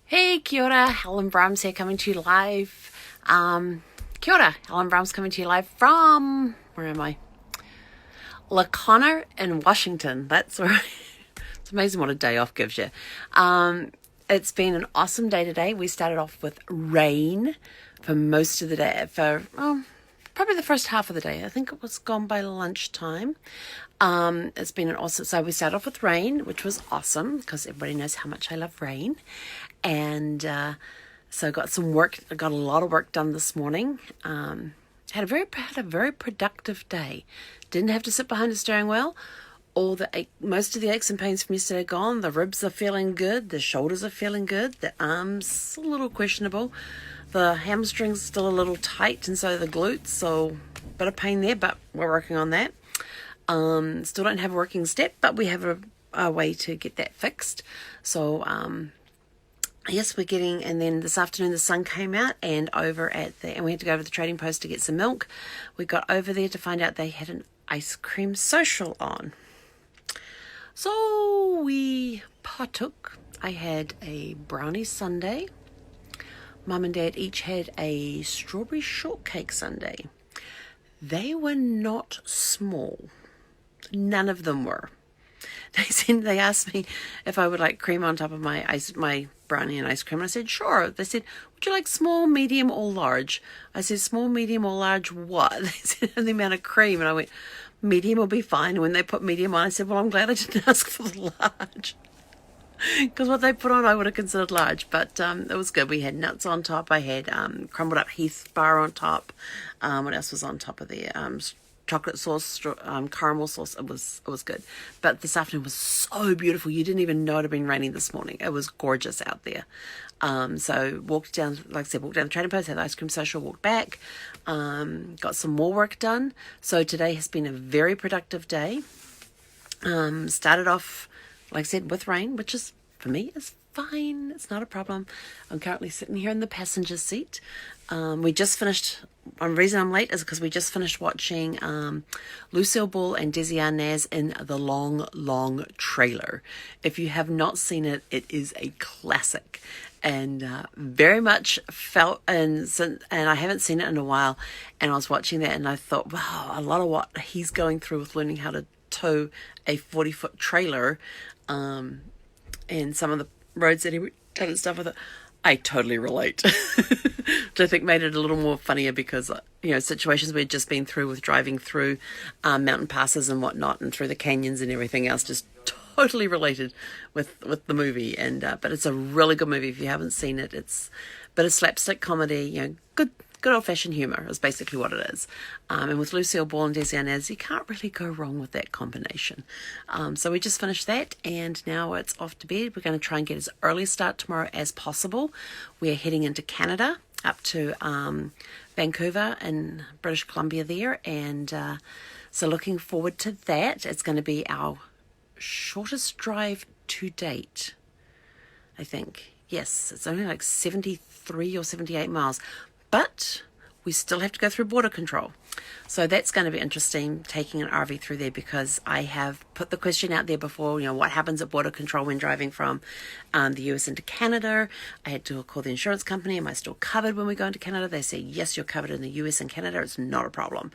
Hey, kia ora, Helen Brahms here coming to you live. Kia ora, Helen Brahms coming to you live from, where am I? Lacona in Washington. That's where, it's amazing what a day off gives you. It's been an awesome day today. We started off with rain for most of the day, probably the first half of the day. I think it was gone by lunchtime. It's been an awesome, so we started off with rain, which was awesome because everybody knows how much I love rain. And so I got a lot of work done this morning. Had a very productive day. Didn't have to sit behind a steering wheel. Most of the aches and pains from yesterday are gone. The ribs are feeling good. The shoulders are feeling good. The arms a little questionable. The hamstrings still a little tight, and so the glutes. So a bit of pain there, but we're working on that. Still don't have a working step, but we have a way to get that fixed. So yes, and then this afternoon the sun came out, and we had to go over to the trading post to get some milk. We got over there to find out they had an ice cream social on. So we partook. I had a brownie sundae. Mum and Dad each had a strawberry shortcake sundae. They were not small. None of them were. They asked me if I would like cream on top of my brownie and ice cream. And I said, sure. They said, would you like small, medium, or large? I said, small, medium, or large what? They said, the amount of cream. And I went, medium will be fine. And when they put medium on, I said, well, I'm glad I didn't ask for the large. Because what they put on, I would have considered large. But it was good. We had nuts on top. I had crumbled up Heath bar on top. What else was on top of there? Chocolate sauce, caramel sauce. It was good. But this afternoon was so beautiful. You didn't even know it had been raining this morning. It was gorgeous out there. So walked down the trading post, had the ice cream social, walked back, got some more work done. So today has been a very productive day. Started off, like I said, with rain, which is, for me, is fine. It's not a problem. I'm currently sitting here in the passenger seat. We just finished. The reason I'm late is because we just finished watching Lucille Ball and Desi Arnaz in The Long, Long Trailer. If you have not seen it, it is a classic. And very much felt, and I haven't seen it in a while, and I was watching that and I thought, wow, a lot of what he's going through with learning how to tow a 40-foot trailer, and some of the roads that he did and stuff with it, I totally relate. Which I think made it a little more funnier because, situations we'd just been through with driving through mountain passes and whatnot and through the canyons and everything else, just totally related with the movie. And but it's a really good movie if you haven't seen it. It's a bit of slapstick comedy, good old-fashioned humour is basically what it is. And with Lucille Ball and Desi Arnaz, you can't really go wrong with that combination. So we just finished that, and now it's off to bed. We're going to try and get as early a start tomorrow as possible. We're heading into Canada, up to Vancouver in British Columbia there, and so looking forward to that. It's going to be our shortest drive to date, I think. Yes, it's only like 73 or 78 miles. But we still have to go through border control. So that's going to be interesting, taking an RV through there, because I have put the question out there before, what happens at border control when driving from the US into Canada. I had to call the insurance company. Am I still covered when we go into Canada? They say, yes, you're covered in the US and Canada. It's not a problem.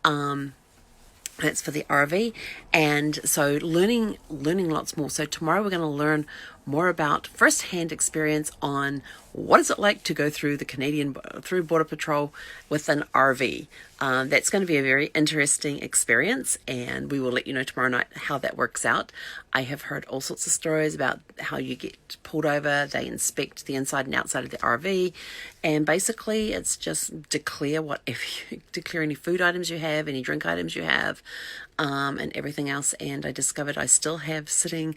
That's for the RV. And so learning lots more. So tomorrow we're going to learn more about first-hand experience on what is it like to go through through Border Patrol with an RV. That's going to be a very interesting experience, and we will let you know tomorrow night how that works out. I have heard all sorts of stories about how you get pulled over. They inspect the inside and outside of the RV, and basically it's just declare any food items you have, any drink items you have, and everything else. And I discovered I still have sitting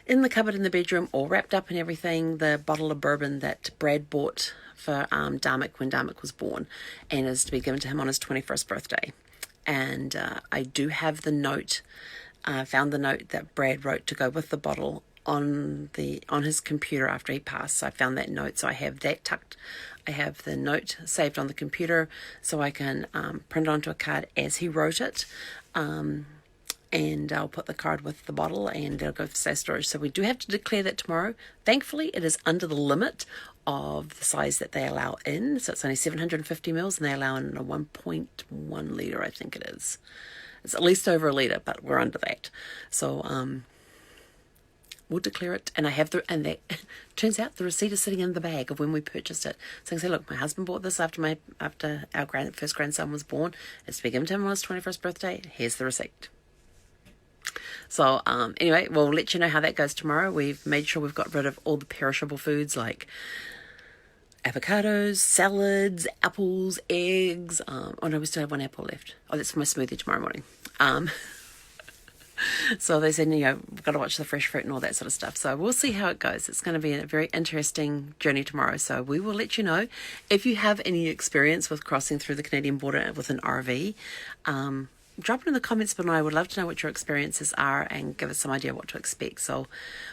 in the cupboard in the bedroom, all wrapped up in everything, the bottle of bourbon that Brad bought for Darmic when Darmic was born, and is to be given to him on his 21st birthday. And I do have the note, found the note that Brad wrote to go with the bottle on his computer after he passed. So I found that note, so I have that tucked. I have the note saved on the computer so I can print it onto a card as he wrote it. and I'll put the card with the bottle and it'll go for safe storage. So we do have to declare that tomorrow. Thankfully, it is under the limit of the size that they allow in. So it's only 750 mils and they allow in a 1.1 litre, I think it is. It's at least over a litre, but we're under that. So we'll declare it. And I have that turns out the receipt is sitting in the bag of when we purchased it. So I can say, look, my husband bought this after our first grandson was born. It's to be given to him on his 21st birthday. Here's the receipt. So anyway, we'll let you know how that goes tomorrow. We've made sure we've got rid of all the perishable foods like avocados, salads, apples, eggs. Oh no, we still have one apple left. Oh, that's for my smoothie tomorrow morning. So they said, we've got to watch the fresh fruit and all that sort of stuff. So we'll see how it goes. It's going to be a very interesting journey tomorrow. So we will let you know. If you have any experience with crossing through the Canadian border with an RV, drop it in the comments below. I would love to know what your experiences are and give us some idea what to expect. So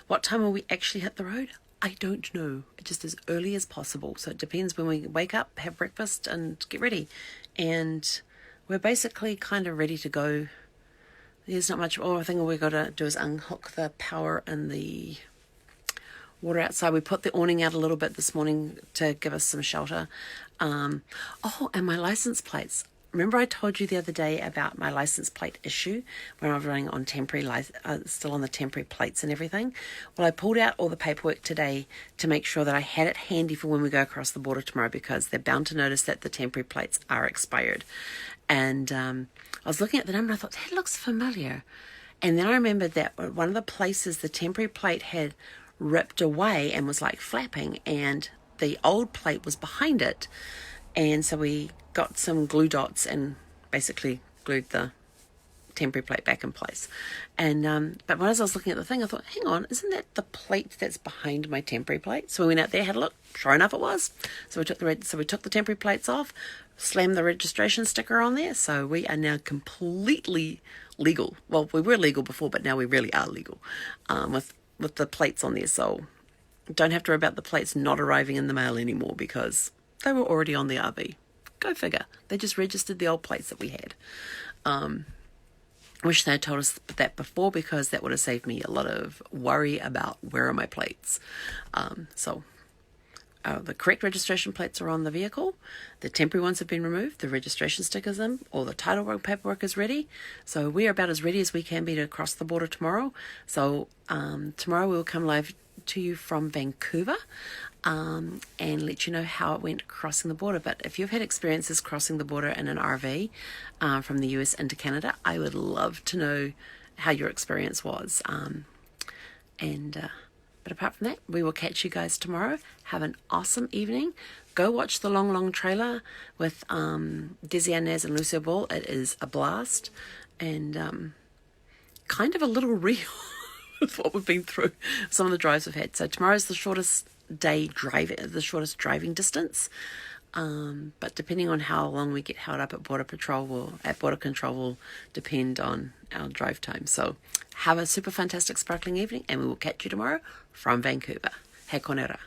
what time will we actually hit the road? I don't know. Just as early as possible. So it depends when we wake up, have breakfast and get ready. And we're basically kind of ready to go. There's not much. I think all we've got to do is unhook the power in the water outside. We put the awning out a little bit this morning to give us some shelter. And my license plates. Remember I told you the other day about my license plate issue when I was running on still on the temporary plates and everything? Well, I pulled out all the paperwork today to make sure that I had it handy for when we go across the border tomorrow because they're bound to notice that the temporary plates are expired. And I was looking at the number and I thought, that looks familiar. And then I remembered that one of the places the temporary plate had ripped away and was like flapping and the old plate was behind it. And so we got some glue dots and basically glued the temporary plate back in place. And but as I was looking at the thing, I thought, hang on, isn't that the plate that's behind my temporary plate? So we went out there, had a look. Sure enough, it was. So we took the temporary plates off, slammed the registration sticker on there. So we are now completely legal. Well, we were legal before, but now we really are legal with the plates on there. So don't have to worry about the plates not arriving in the mail anymore because they were already on the RV. Go figure. They just registered the old plates that we had. Wish they had told us that before because that would have saved me a lot of worry about where are my plates. The correct registration plates are on the vehicle. The temporary ones have been removed. The registration stickers in. All the title paperwork is ready. So we are about as ready as we can be to cross the border tomorrow. So tomorrow we will come live to you from Vancouver and let you know how it went crossing the border. But if you've had experiences crossing the border in an RV from the US into Canada, I would love to know how your experience was. But apart from that, we will catch you guys tomorrow. Have an awesome evening. Go watch the Long Long trailer with Desi Arnaz and Lucio Ball. It is a blast and kind of a little real with what we've been through, some of the drives we've had. So tomorrow's the shortest driving distance. But depending on how long we get held up at Border Control will depend on our drive time. So have a super fantastic sparkling evening and we will catch you tomorrow from Vancouver. He konera.